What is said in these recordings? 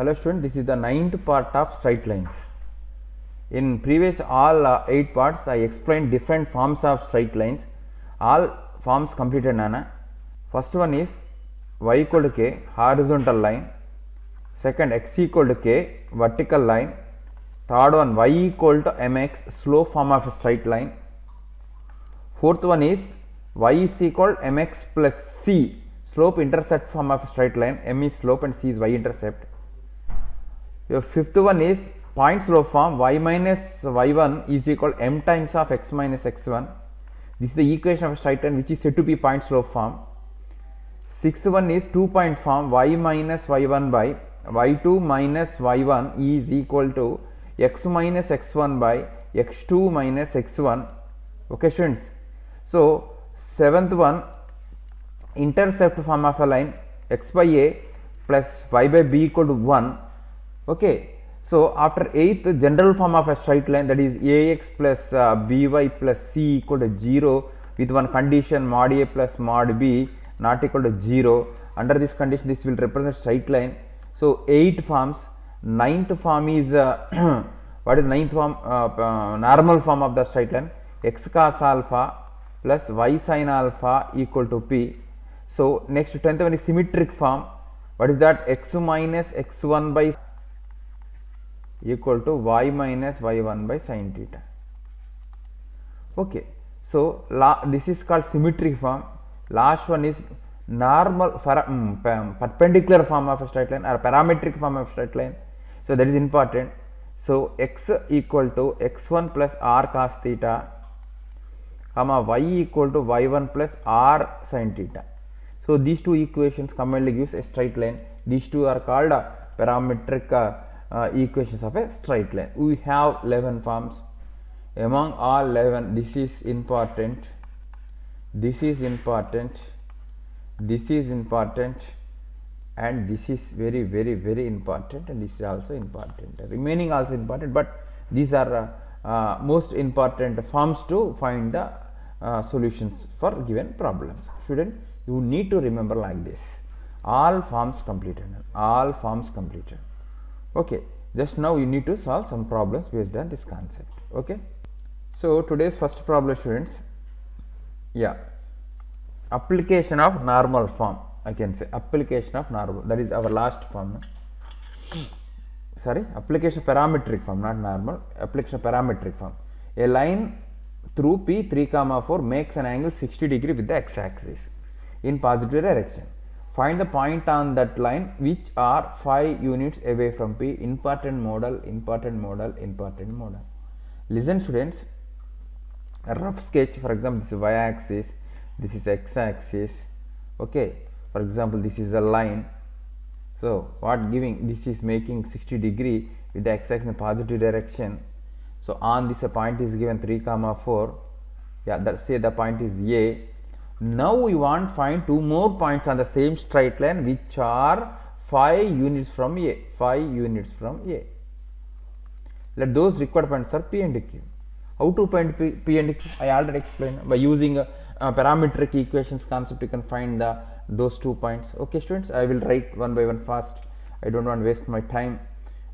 Hello student, this is the ninth part of straight lines. In previous all 8 parts I explained different forms of straight lines. All forms completed nana. First one is y equal to k, horizontal line. Second, x equal to k, vertical line. Third one, y equal to mx, slope form of a straight line. Fourth one is y is equal to mx plus c, slope intercept form of a straight line. M is slope and c is y intercept. Your fifth one is point slope form, y minus y1 is equal to m times of x minus x1. This is the equation of a straight line which is said to be point slope form. Sixth one is 2-point form, y minus y1 by y2 minus y1 is equal to x minus x1 by x2 minus x1. Okay students. So seventh one, intercept form of a line, x by a plus y by b equal to 1. Okay, so after 8th, general form of a straight line, that is ax plus by plus c equal to 0 with one condition, mod a plus mod b not equal to 0. Under this condition, this will represent straight line. So 8 forms. Ninth form is what is ninth form? Normal form of the straight line, x cos alpha plus y sin alpha equal to p. So next 10th one is symmetric form. What is that? X minus x1 by equal to y minus y1 by sin theta. Okay, so this is called symmetric form. Last one is normal perpendicular form of a straight line or parametric form of straight line. So that is important. So x equal to x1 plus r cos theta, comma y equal to y1 plus r sin theta. So these two equations commonly gives a straight line. These two are called parametric equations of a straight line. We have 11 forms. Among all 11, this is important, this is important, this is important, and this is very important, and this is also important. Remaining also important, but these are most important forms to find the solutions for given problems. Student, you need to remember like this: all forms completed, all forms completed. Okay, just now you need to solve some problems based on this concept. Okay, so today's first problem, students, application of normal form. I can say application of normal, that is our last form. Sorry, application of parametric form, not normal, application of parametric form. A line through p 3, 4 makes an angle 60 degree with the x axis in positive direction. Find the point on that line which are 5 units away from p. Important model, important model, important model. Listen students, a rough sketch. For example, this is y axis, this is x axis. Okay, for example, this is a line. So what giving, this is making 60 degree with the x axis in positive direction. So on this a point is given 3, 4. That say the point is a. Now we want find 2 more points on the same straight line which are 5 units from a, 5 units from a. Let those required points are p and q. How to find p and q? I already explained. By using parametric equations concept, you can find those 2 points. Okay students, I will write one by one fast. I don't want to waste my time.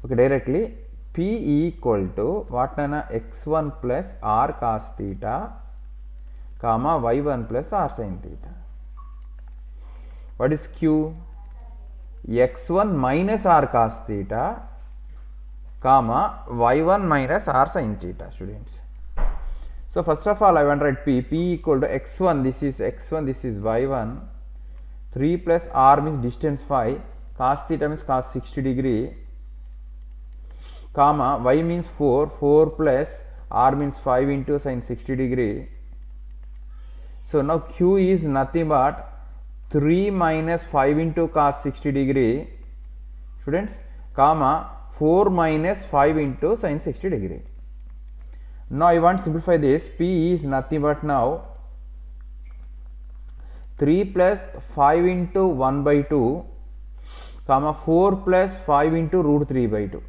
Okay, directly p equal to what, x1 plus r cos theta, comma y1 plus r sin theta. What is q? x1 minus r cos theta, comma y1 minus r sin theta, students. So first of all I want to write p equal to x1, this is x1, this is y1, 3 plus r means distance 5, cos theta means cos 60 degree, comma y means 4, 4 plus r means 5 into sin 60 degree. So now q is nothing but 3 minus 5 into cos 60 degree, students, comma 4 minus 5 into sin 60 degree. Now I want to simplify this. P is nothing but now 3 plus 5 into 1 by 2, comma 4 plus 5 into root 3 by 2.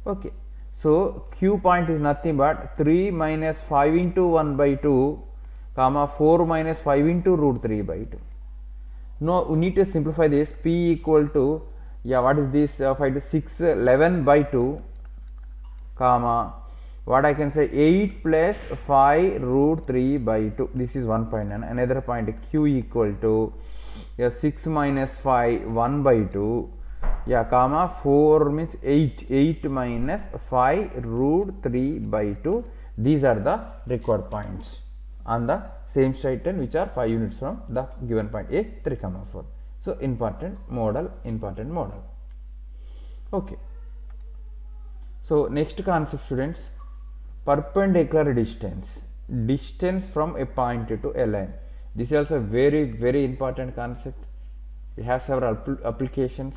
Okay, so q point is nothing but 3 minus 5 into 1 by 2, comma 4 minus 5 into root 3 by 2. Now we need to simplify this. P equal to Yeah, what is this? If I do 6 11 by 2 comma, what I can say, 8 plus 5 root 3 by 2. This is one point, and another point, q equal to, yeah, 6 minus 5 1 by 2, yeah, comma 4 means 8 minus 5 root 3 by 2. These are the required points on the same straight line which are 5 units from the given point A 3 comma 4. So important model. Okay. So next concept, students, perpendicular distance from a point to a line. This is also a very important concept. We have several applications.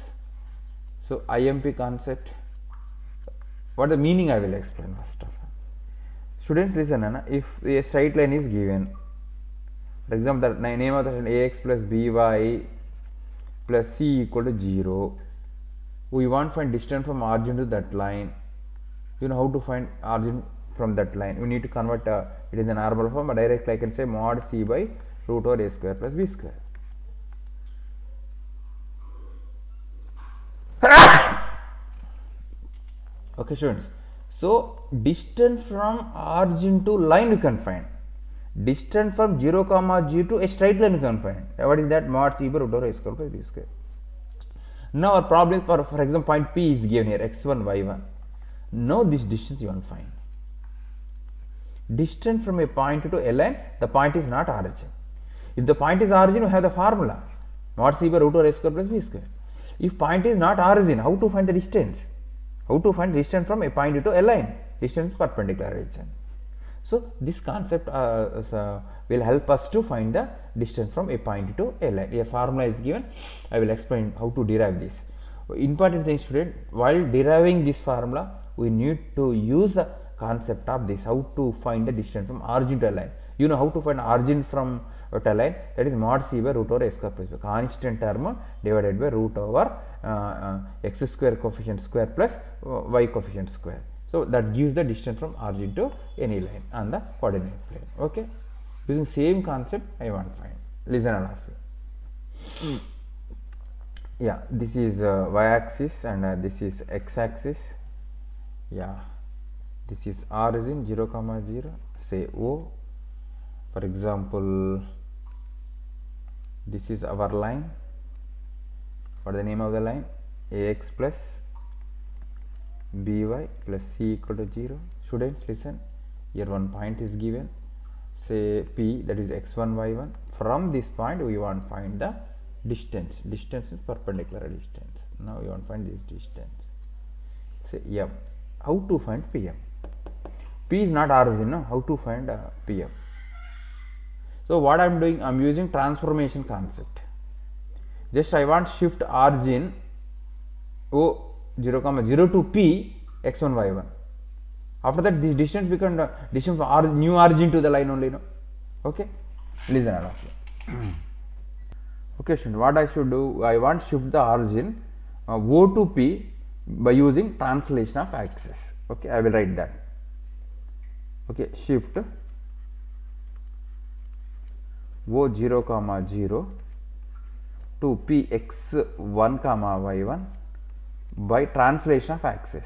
So IMP concept, what the meaning I will explain first of all. Students, listen, if a straight line is given, for example, the name of the ax plus by plus c equal to 0, we want to find distance from origin to that line. You know how to find origin from that line. We need to convert it in the normal form, but directly I can say mod c by root over a square plus b square. Okay, students. So distance from origin to line you can find. Distance from 0 comma g to a straight line you can find. What is that? Mod c by root over a square plus b square. Now our problem, for example, point P is given here, x1 y1. Now this distance you want to find. Distance from a point to a line, the point is not origin. If the point is origin, we have the formula mod c by root over a square plus b square. If point is not origin, how to find the distance? How to find distance from a point to a line? Distance perpendicular region. So this concept will help us to find the distance from a point to a line. A formula is given. I will explain how to derive this. Important thing, student, while deriving this formula, we need to use the concept of this, how to find the distance from origin to a line. You know how to find origin from a line, that is mod c by root over a square plus b, constant term divided by root over x square coefficient square plus y coefficient square. So that gives the distance from origin to any line on the coordinate plane. Okay, using same concept I want to find. Listen all of you. Yeah, this is y axis and this is x axis. Yeah, this is origin 0 comma 0, say O. For example, this is our line. What is the name of the line? Ax plus by plus c equal to 0. Students, listen, here one point is given, say P, that is x1 y1. From this point we want to find the distance. Distance is perpendicular distance. Now we want to find this distance, say m. How to find pm? P is not origin, no? How to find pm? So what I am doing, I am using transformation concept. Just I want shift origin O 0 comma 0 to P x1 y1. After that, this distance becomes the distance from new origin to the line only, no? Okay, listen all of you. Okay, student, what I should do, I want shift the origin O to P by using translation of axis. Okay, I will write that. Okay, shift O 0 comma 0 to P x1 comma y1 by translation of axis.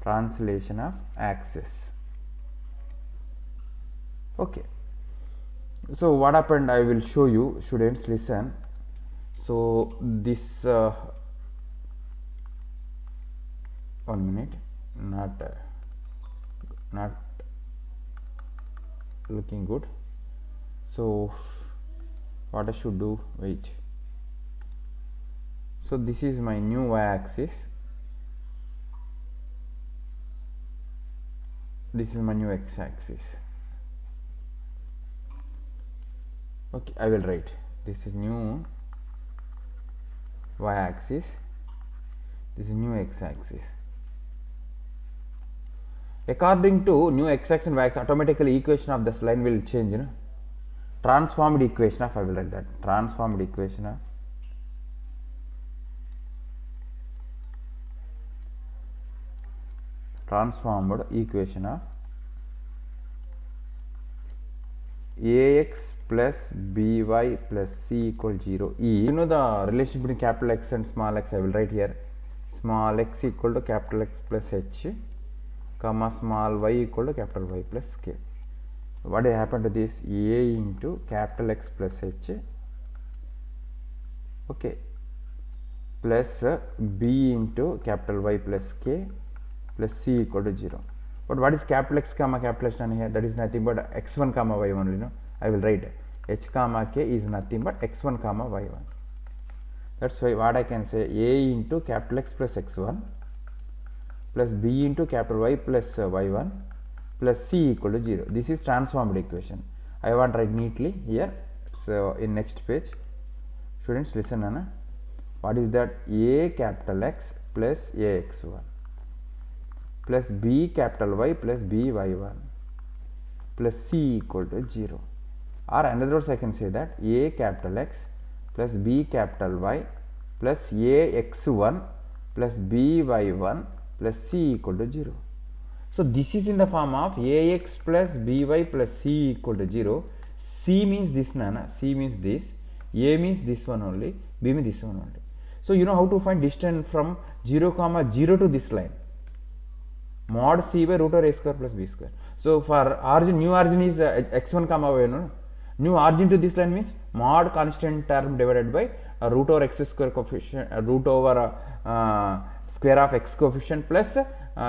Translation of axis. Okay. So what happened, I will show you, students, listen. So this 1 minute, not looking good. So what I should do, wait. So this is my new y axis, this is my new x axis. Okay, I will write, this is new y axis, this is new x axis. According to new x axis and y axis, automatically equation of this line will change, you know. Transformed equation of, I will write that, transformed equation of ax plus by plus c equal 0 is, you know the relation between capital X and small x, I will write here. Small x equal to capital X plus h, comma small y equal to capital Y plus k. What will happen to this? A into capital X plus h, okay, plus b into capital Y plus k plus c equal to 0. But what is capital X comma capital H done here? That is nothing but x1 comma y1 only. No, I will write h comma k is nothing but x1 comma y1. That's why what I can say, a into capital X plus x1 plus b into capital Y plus y1 plus c equal to 0. This is transformed equation. I want to write neatly here. So in next page, students listen, Anna. What is that? A capital X plus ax1 plus b capital Y plus by1 plus c equal to 0. Or another words I can say that a capital X plus b capital Y plus ax1 plus by1 plus c equal to 0. So this is in the form of ax plus by plus c equal to 0. C means this, Nana. C means this. A means this one only. B means this one only. So you know how to find distance from 0 comma 0 to this line. Mod c by root over a square plus b square. So for origin, new origin is x1 comma y, no? New origin to this line means mod constant term divided by root over x square coefficient, root over square of x coefficient plus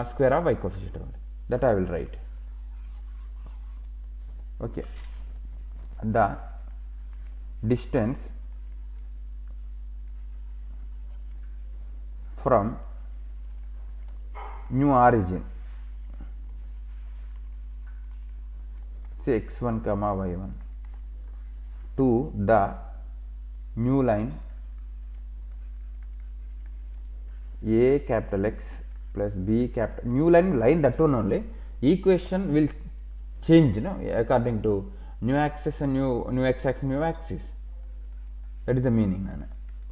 square of y coefficient only. That I will write. Okay. The distance from new origin, say x1 comma y1, to the new line a capital X plus b capital, new line that one only, equation will change, no, according to new axis and new x axis, new axis. That is the meaning.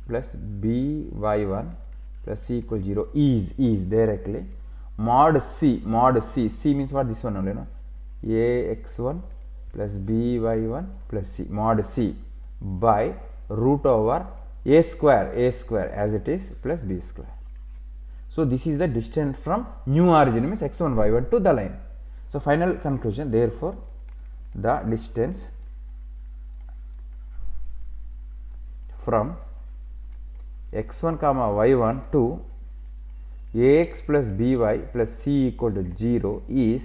Plus b y1 plus c equal 0 is directly mod c means what? This one only, no, a x1 plus b y1 plus c, mod c by root over a square as it is plus b square. So this is the distance from new origin, means x1 y1 to the line. So final conclusion, therefore the distance from x1 comma y1 to ax plus by plus c equal to 0 is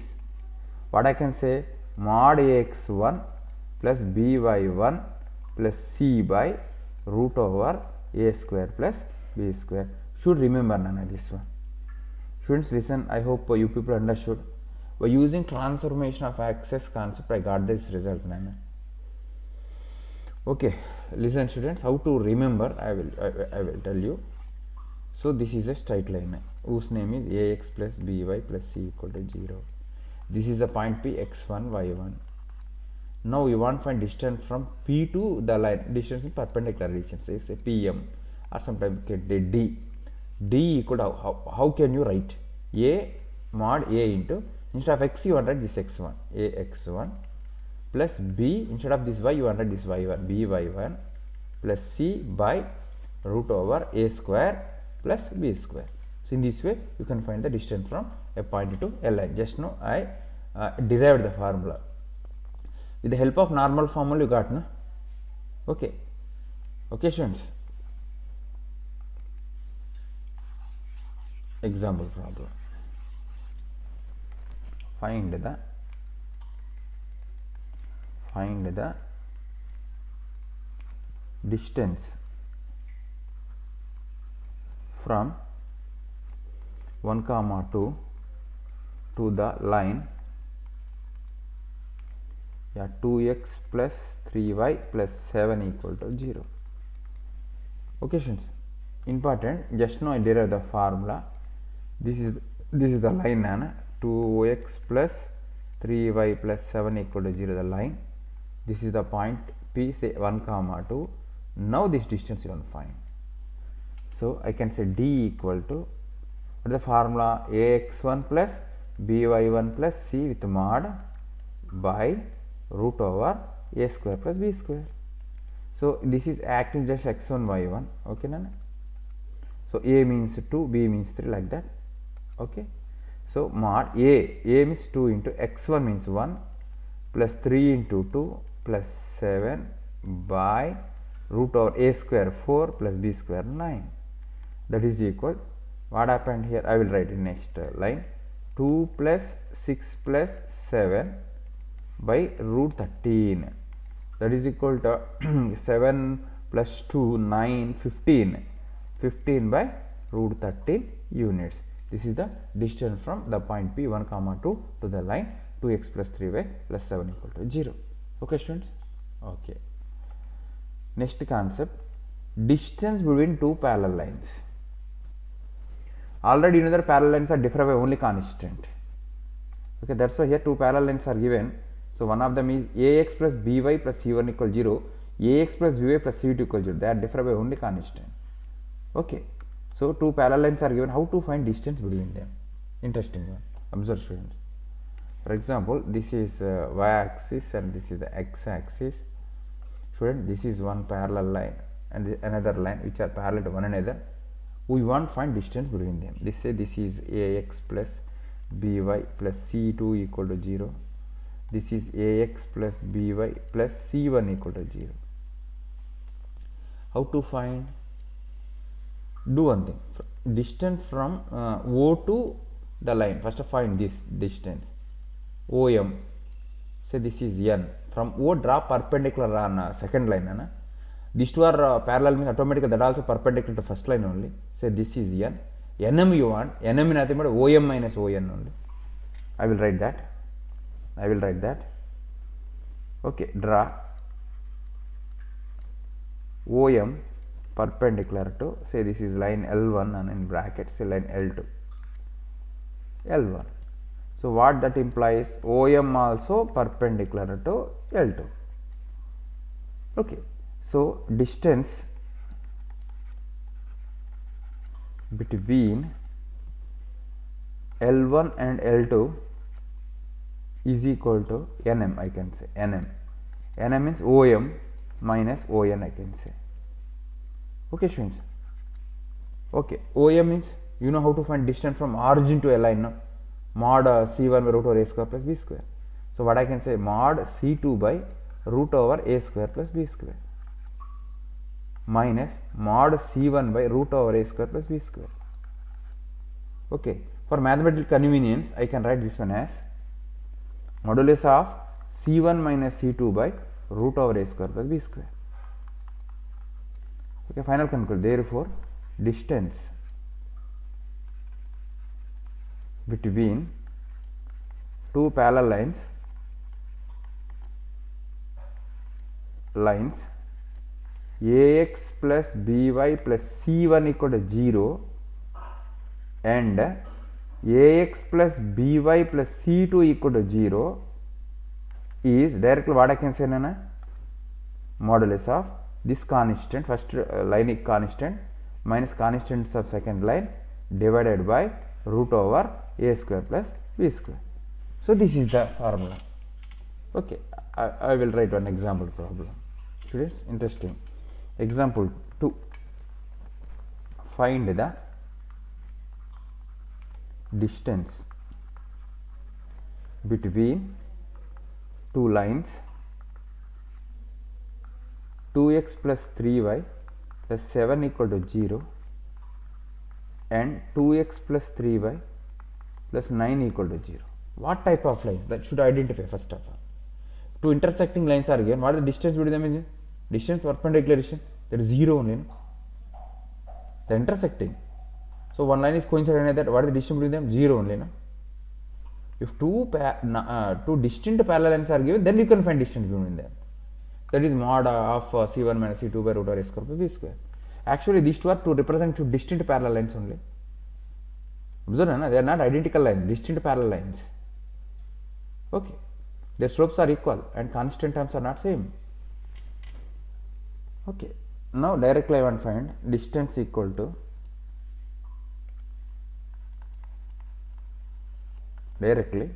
what I can say, mod ax1 plus by1 plus c by root over a square plus b square. Should remember, Nana, this one. Students listen, I hope you people understood. By using transformation of axis concept, I got this result, Nana. Okay, listen students, how to remember I will tell you. So this is a straight line whose name is ax plus by plus c equal to 0. This is a point P, x1 y1. Now you want to find distance from P to the line, distance in perpendicular distance, say PM, or sometimes get D. D equal to how can you write? A mod A into, instead of x you want to write this x1, ax1 plus b, instead of this y you want to write this y1, by1 plus c by root over a square plus b square. So in this way you can find the distance from a point to a line. Just now I derived the formula. With the help of normal formula you got, no? Okay. Okay, students. Example problem. Find the distance from 1 comma 2 to the line 2x plus 3y plus 7 equal to 0. Okay, students, important, just now I derived the formula. This is the line, Nana. 2x plus 3y plus 7 equal to 0, the line. This is the point P, say 1 comma 2. Now this distance you want to find. So I can say D equal to, what is the formula? ax1 plus by1 plus c with mod by root over a square plus b square. So this is acting just x1 y1. Okay, nana? So a means 2, b means 3, like that. Okay. So mod a means 2 into x1 means 1 plus 3 into 2 plus 7 by root over a square 4 plus b square 9. That is equal, what happened here, I will write in next line, 2 plus 6 plus 7 by root 13. That is equal to 7 plus 2, 9, 15. 15 by root 13 units. This is the distance from the point P 1, 2 to the line 2x plus 3y plus 7 equal to 0. Okay, students? Okay. Next concept, distance between two parallel lines. Already you know that parallel lines are different by only constant. Okay, that's why here two parallel lines are given. So one of them is ax plus by plus c1 equal 0, ax plus by plus c2 equal 0. They are different by only constant. Okay. So two parallel lines are given. How to find distance between them? Interesting one. Observe, students. For example, this is y-axis and this is the x-axis. Student, this is one parallel line and another line which are parallel to one another. We want to find distance between them. They say this is ax plus by plus c2 equal to 0. This is ax plus by plus c1 equal to 0. How to find? Do one thing, distance from O to the line. First find this distance OM. Say this is n. From O draw perpendicular on second line. These two are parallel means automatically that also perpendicular to first line only. Say this is n. Nm you want, nm is nothing but OM minus ON only. I will write that. Okay, draw OM perpendicular to, say this is line L1 and in bracket say line L2. L1. So what that implies, OM also perpendicular to L2. Okay. So distance between L1 and L2 is equal to Nm, I can say Nm. Nm means OM minus ON, I can say. Okay, students. Okay, OM means you know how to find distance from origin to a line, no? Mod c1 by root over a square plus b square. So what I can say, mod c2 by root over a square plus b square minus mod c1 by root over a square plus b square. Okay, for mathematical convenience I can write this one as modulus of c1 minus c2 by root over a square plus b square. Okay, final conclusion. Therefore, distance between two parallel lines ax plus by plus c1 equal to 0 and ax plus by plus c2 equal to 0 is directly what I can say, Nana? Modulus of this constant, first line is constant minus constants of second line divided by root over a square plus b square. So this is the formula. Okay, I will write one example problem. Students, interesting. Example 2. Find the distance between two lines 2x plus 3y plus 7 equal to 0 and 2x plus 3y plus 9 equal to 0. What type of lines? That should identify first of all. Two intersecting lines are given. What is the distance between them? Is distance perpendicular distance. That is 0 only. No? They are intersecting. So one line is coincident with that. What is the distance between them? 0 only. No? If two distinct parallel lines are given, then you can find distance between them. That is mod of c1 minus c2 by root over a square plus b square. Actually, these two are to represent two distinct parallel lines only. Observe, no? They are not identical lines, distinct parallel lines. Okay, their slopes are equal and constant terms are not same. Okay, now directly I want to find distance equal to directly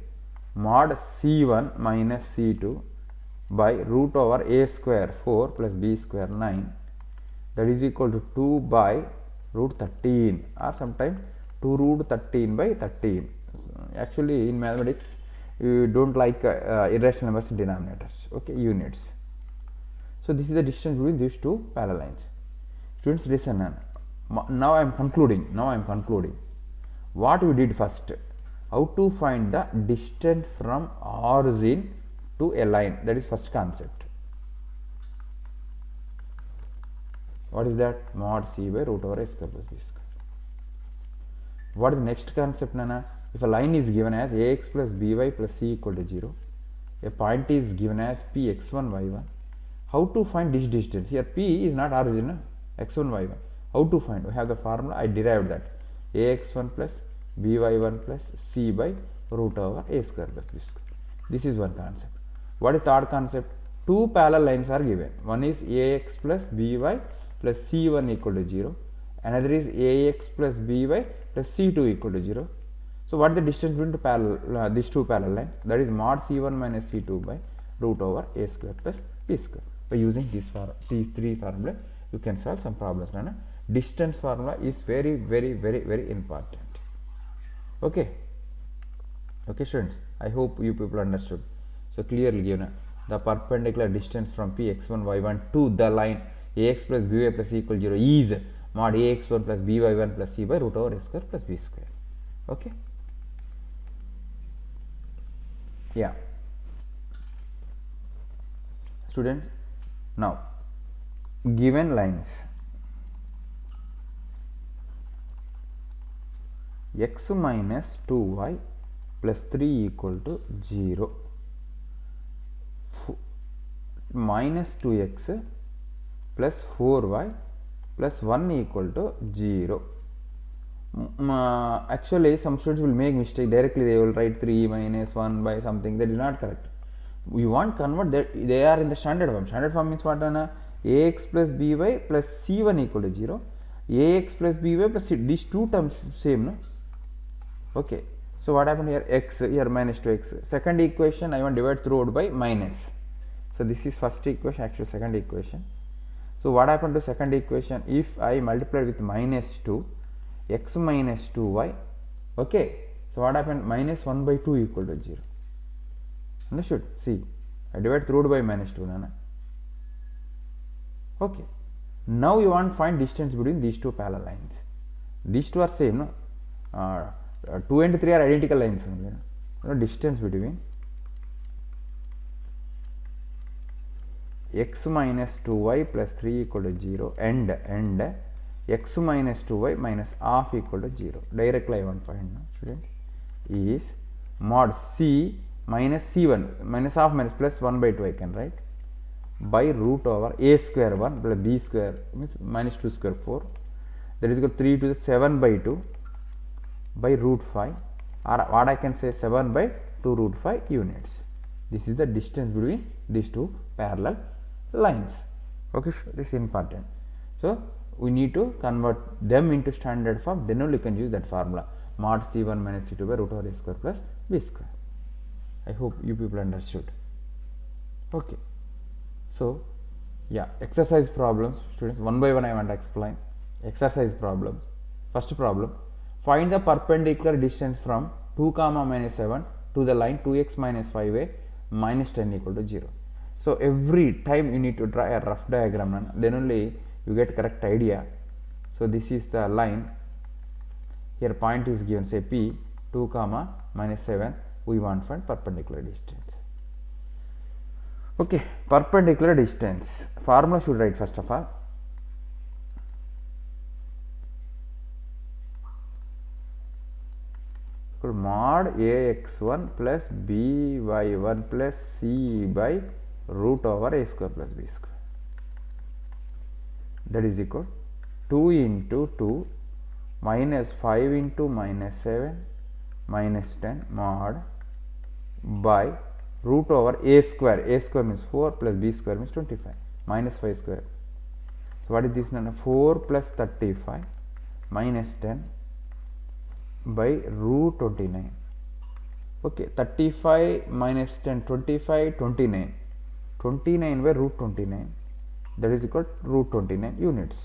mod c1 minus c2 by root over a square 4 plus b square 9, that is equal to 2 by root 13, or sometimes 2 root 13 by 13. Actually in mathematics you don't like irrational numbers in denominators, okay, units. So this is the distance between these two parallel lines. Students, listen, now I am concluding. What we did first, how to find the distance from origin to a line, that is first concept. What is that? Mod c by root over a square plus b square. What is the next concept, Nana? If a line is given as ax plus by plus c equal to 0, a point is given as p x1 y1, how to find this distance? Here p is not origin, x1 y1. How to find? We have the formula, I derived that, ax1 plus by1 plus c by root over a square plus b square. This is one concept. What is third concept? Two parallel lines are given. One is ax plus by plus c1 equal to 0. Another is ax plus by plus c2 equal to 0. So what is the distance between these two parallel lines? That is mod c1 minus c2 by root over a square plus b square. By using these three formulas, you can solve some problems. Nana. Distance formula is very important. Okay. Okay, students. I hope you people understood. So clearly given the perpendicular distance from p x1 y1 to the line ax plus by plus c equal 0 is mod ax1 plus by1 plus c by root over a square plus b square. Okay. Yeah. Students, now given lines x minus 2y plus 3 equal to 0, minus 2x plus 4y plus 1 equal to 0. Actually some students will make mistake, directly they will write 3 minus 1 by something. That is not correct. We want to convert that, they are in the standard form. Standard form means what? Ax plus by plus c1 equal to 0, ax plus by plus c, these two terms same, no? Okay. So what happened here? X, here minus 2x. Second equation I want to divide throughout by minus. So this is first equation, actually second equation. So what happened to second equation? If I multiply with minus 2, x minus 2y, okay. So what happened? Minus 1 by 2 equal to 0. Understood? See, I divide throughout by minus 2, Nana. Okay. Now you want to find distance between these two parallel lines. These two are same, no? 2 and 3 are identical lines only. No? Distance between x minus 2y plus 3 equal to 0 and x minus 2y minus half equal to 0. Directly I want to find, no, student, is mod c minus c1 minus half minus plus 1 by 2 I can write by root over a square 1 plus b square means minus 2 square 4, that is equal to 3 to the 7 by 2 by root 5, or what I can say 7 by 2 root 5 units. This is the distance between these two parallel lines. Okay, this is important. So we need to convert them into standard form, then only you can use that formula, mod c1 minus c2 by root over a square plus b square. I hope you people understood. Okay. So yeah, exercise problems, students, one by one I want to explain. Exercise problems. First problem, find the perpendicular distance from 2 comma minus 7 to the line 2x minus 5a minus 10 equal to 0. So every time you need to draw a rough diagram, then only you get correct idea. So this is the line, here point is given, say p 2 comma minus 7, we want to find perpendicular distance. Okay, perpendicular distance formula should write first of all. Mod ax1 plus by1 plus c by root over a square plus b square, that is equal 2 into 2 minus 5 into minus 7 minus 10 mod by root over a square means 4 plus b square means 25 minus 5 square. So what is this now? 4 plus 35 minus 10 by root 29. Okay, 35 minus 10, 25, 29. 29 by root 29, that is equal to root 29 units.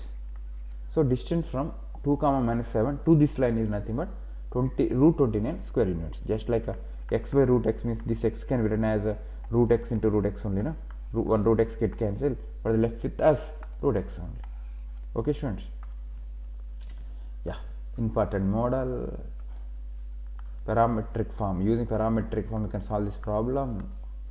So distance from 2 comma minus 7 to this line is nothing but root 29 square units. Just like x by root x means this x can be written as root x into root x only, no? One root x get cancelled, but left with us root x only. Okay, students. Yeah, important model, parametric form. Using parametric form you can solve this problem.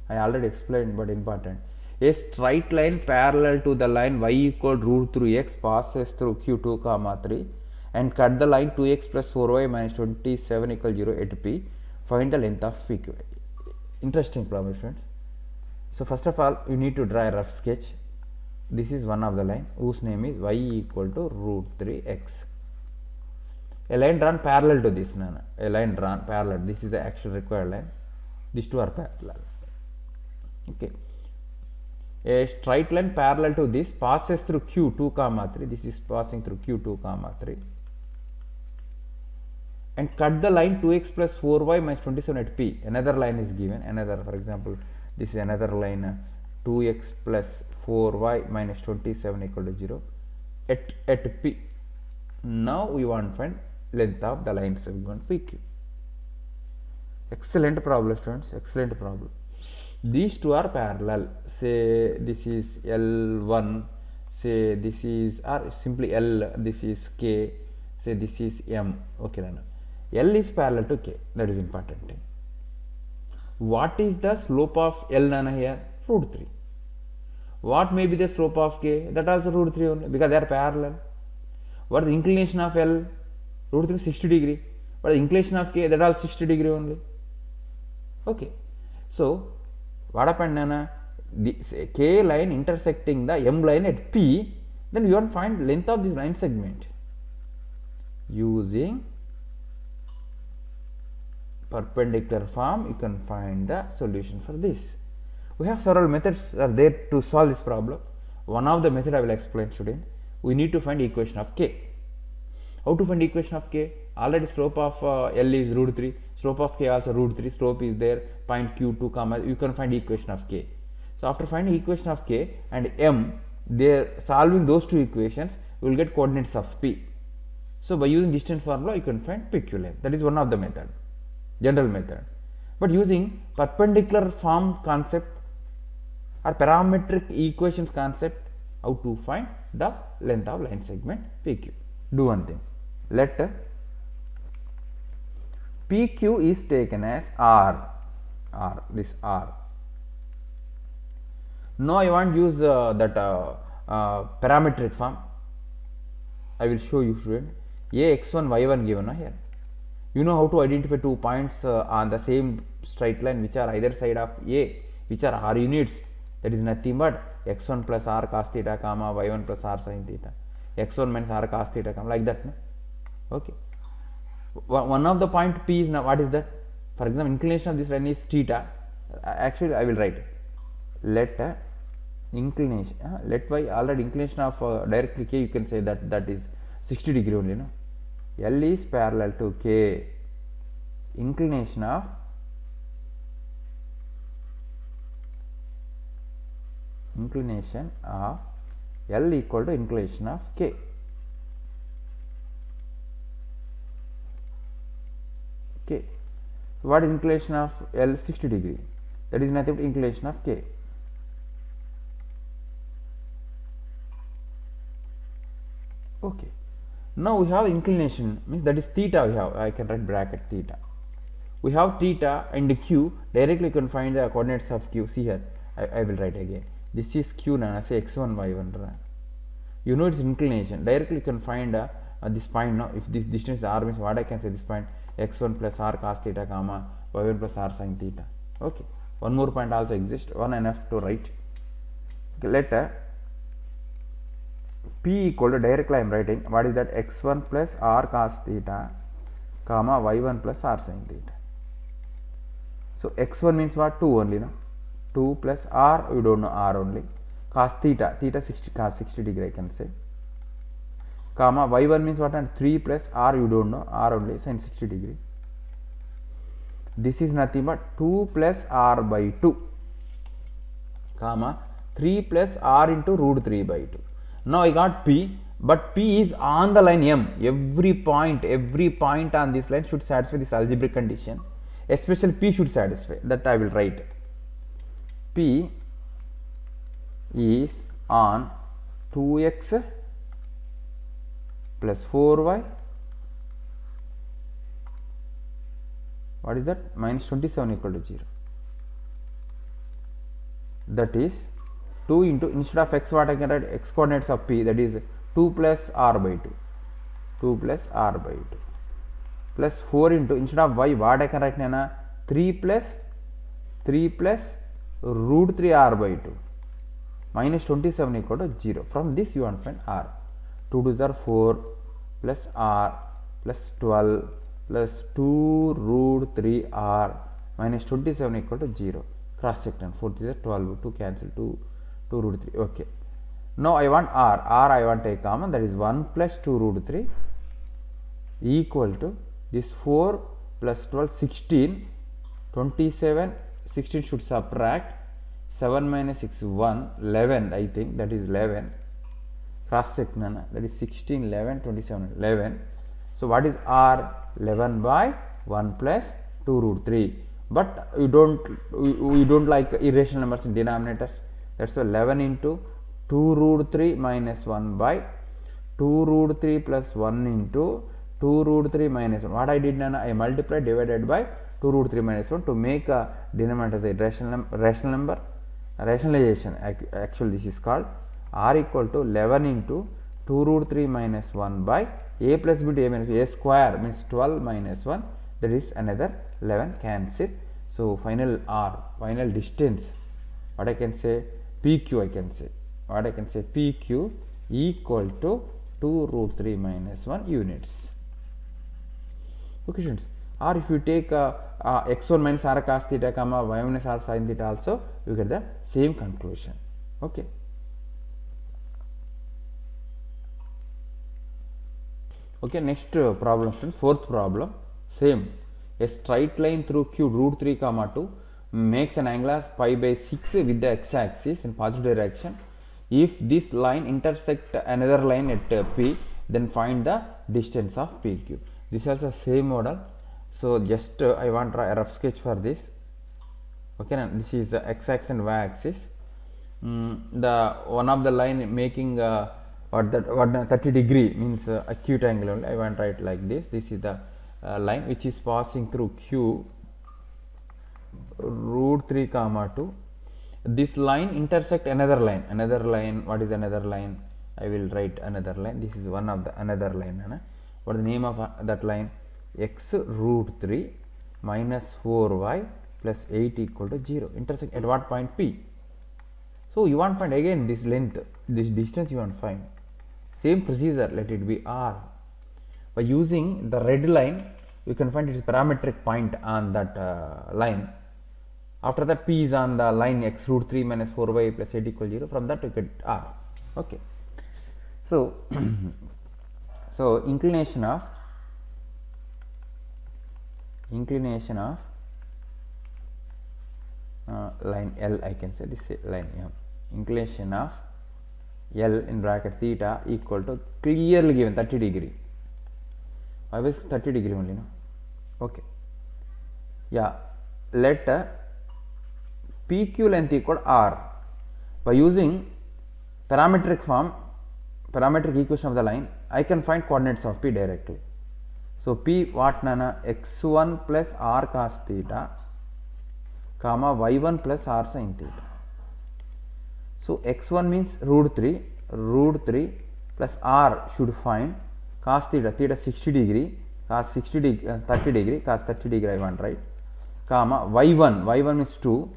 I already explained, but important. A straight line parallel to the line y equal root 3x passes through q2 comma 3 and cut the line 2x plus 4y minus 27 equal 0 at p. Find the length of PQ. Interesting problem, students. So first of all, you need to draw a rough sketch. This is one of the line whose name is y equal to root 3x. A line drawn parallel to this, a line drawn parallel. This is the actual required line. These two are parallel. Okay. A straight line parallel to this passes through q2 comma 3. This is passing through q2 comma 3 and cut the line 2x plus 4y minus 27 at p. Another line is given. Another, for example, this is another line 2x plus 4y minus 27 equal to 0 at p. Now we want to find length of the line segment PQ. Excellent problem, students. Excellent problem. These two are parallel. Say this is L1, say this is, or simply L, this is K, say this is M. Okay, Rana. L is parallel to K. That is important thing. What is the slope of L, Nana, here? Root 3. What may be the slope of K? That also root 3 only, because they are parallel. What is the inclination of L? Root 3 60 degree. What is the inclination of K? That also 60 degree only. Okay. So what happened, Nana? The K line intersecting the M line at P, then we want to find length of this line segment using perpendicular form. You can find the solution for this. We have several methods are there to solve this problem. One of the method I will explain, student. We need to find equation of K. How to find equation of K? Already slope of L is root 3, slope of K also root 3, slope is there, point q2 comma, you can find equation of K. So after finding equation of K and M, they solving those two equations, you will get coordinates of P. So by using distance formula, you can find PQ length. That is one of the method, general method. But using perpendicular form concept or parametric equations concept, how to find the length of line segment PQ. Do one thing. Let PQ is taken as R, this R. Now I want to use that parametric form. I will show you, student. A x1 y1 given here. You know how to identify 2 points on the same straight line which are either side of A, which are R units. That is nothing but x1 plus R cos theta comma y1 plus R sin theta. X1 minus R cos theta comma, like that. No? Okay. One of the point P is now, what is that? For example, inclination of this line is theta. Actually, I will write. Let inclination, let y, already inclination of directly K, you can say that is 60 degree only, no? L is parallel to K. Inclination of L equal to inclination of K. K. What is inclination of L? 60 degree. That is nothing but inclination of K. Okay. Now we have inclination, means that is theta we have. I can write bracket theta. We have theta and Q. Directly you can find the coordinates of Q. See here. I will write again. This is Q, Nana, say x1 y1. You know its inclination. Directly you can find this point. Now if this distance is R, means what I can say, this point x1 plus R cos theta comma y1 plus R sin theta. Okay. One more point also exists. One enough to write. Okay, let P equal to, directly I am writing, what is that, x1 plus R cos theta comma y1 plus R sin theta. So x1 means what? 2 only, no? 2 plus R, you don't know R only, cos theta, 60 cos 60 degree I can say, comma y1 means what? And 3 plus R, you don't know, R only, sin 60 degree. This is nothing but 2 plus R by 2 comma 3 plus r into root 3 by 2. Now I got p, but p is on the line m. Every point on this line should satisfy this algebraic condition, especially p should satisfy. That I will write. P is on 2x plus 4y, what is that, minus 27 equal to 0. That is 2 into, instead of x, what I can write, x coordinates of p, that is 2 plus r by 2, 2 plus r by 2, plus 4 into, instead of y, what I can write, nana, 3 plus root 3 r by 2, minus 27 equal to 0. From this you want to find r. 2 2s are 4 plus r plus 12 plus 2 root 3 r minus 27 equal to 0. Cross section, 4 is 12, 2 cancel, 2 root 3. Okay. Now I want r. I want to take common, that is 1 plus 2 root 3 equal to this 4 plus 12, 16, 27, 16 should subtract, 7 minus 6, 1, 11, I think, that is 11. Cross section, that is 16, 11, 27, 11. So what is r? 11 by 1 plus 2 root 3. But you don't like irrational numbers in denominators. That's 11 into 2 root 3 minus 1 by 2 root 3 plus 1 into 2 root 3 minus 1. What I did, Nana, I multiplied divided by 2 root 3 minus 1 to make a denominator as a rational number. Rationalization, actually this is called. R equal to 11 into 2 root 3 minus 1 by a plus b to a minus b. A square means 12 minus 1, that is another 11, cancel. So final r, final distance, what I can say, PQ I can say. What I can say, PQ equal to 2 root 3 minus 1 units. Okay students, or if you take x1 minus r cos theta comma y minus r sin theta also, you get the same conclusion. Okay. Okay, next problem students, fourth problem, same. A straight line through q root 3 comma 2 makes an angle of pi by 6 with the x axis in positive direction. If this line intersect another line at p, then find the distance of PQ. This is also same model. So just I want a rough sketch for this. Okay, now this is the x axis and y axis. The one of the line making what 30 degree means acute angle only. I want to write like this. This is the line which is passing through q root 3 comma 2. This line intersect another line. What is another line? I will write another line. This is one of the another line. What is the name of that line? X root 3 minus 4y plus 8 equal to 0. Intersect at what point? P. So you want to find again this length, this distance you want to find. Same procedure, let it be r. By using the red line, you can find its parametric point on that line. After that, p is on the line x root 3 minus 4y plus 8 equal to 0. From that you get r. Okay. So, so inclination of line L, I can say this line M. Inclination of L in bracket theta equal to clearly given 30 degree. I was 30 degree only, no? Okay. Yeah. Let PQ length equal R. By using parametric equation of the line, I can find coordinates of P directly. So P what, Nana? x1 plus r cos theta comma y1 plus r sin theta. So x1 means root 3 plus r should find cos theta, theta 60 degree, cos 60 degree, 30 degree, cos 30 degree I want, right? Comma y1 means 2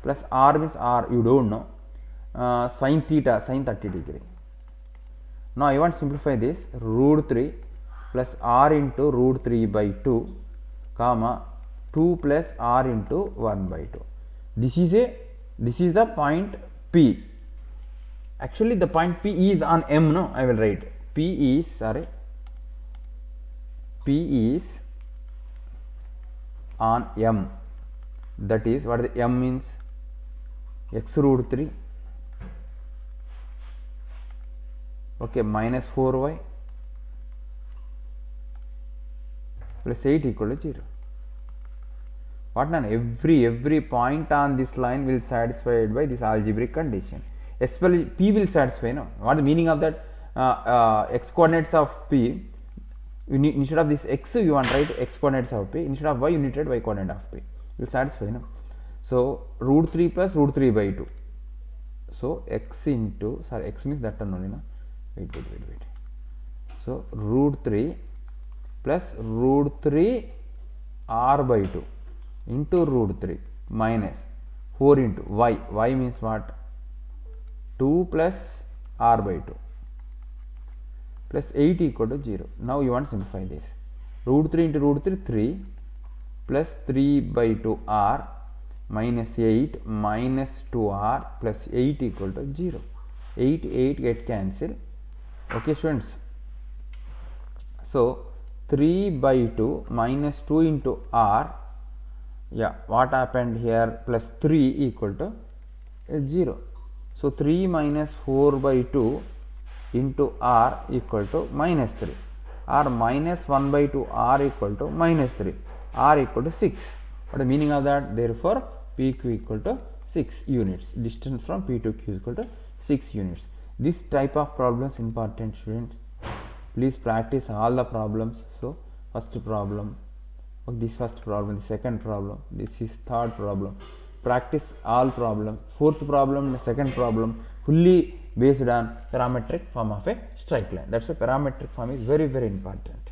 plus r means r, you don't know, sin theta, sin 30 degree. Now I want to simplify this, root 3 plus r into root 3 by 2 comma 2 plus r into 1 by 2. This is the point P. Actually the point P is on M, no? I will write P is on M. That is what the M means, x root 3, okay, minus 4y plus 8 equal to 0. What now? Every point on this line will satisfied by this algebraic condition. Especially p will satisfy. No, what the meaning of that? X coordinates of p. Instead of this x, you want to write x coordinates of p. Instead of y, you need to write y coordinate of p. Will satisfy. No. So root 3 plus root 3 by 2. So x into, sorry, x means that one only. No. Wait. So root 3 plus root 3 r by 2 into root 3 minus 4 into y. Y means what? 2 plus r by 2 plus 8 equal to 0. Now you want to simplify this. Root 3 into root 3, 3 plus 3 by 2 r minus 8 minus 2 r plus 8 equal to 0. 8 get cancelled. Okay, students. So 3 by 2 minus 2 into r, yeah, what happened here? Plus 3 equal to 0. So 3 minus 4 by 2 into r equal to minus 3, or minus 1 by 2 r equal to minus 3, r equal to 6. What is the meaning of that? Therefore pq equal to 6 units. Distance from p to q equal to 6 units. This type of problems important, students. Please practice all the problems. So first problem, this first problem, the second problem, this is third problem. Practice all problems. Fourth problem and second problem fully based on parametric form of a straight line. That's why parametric form is very important.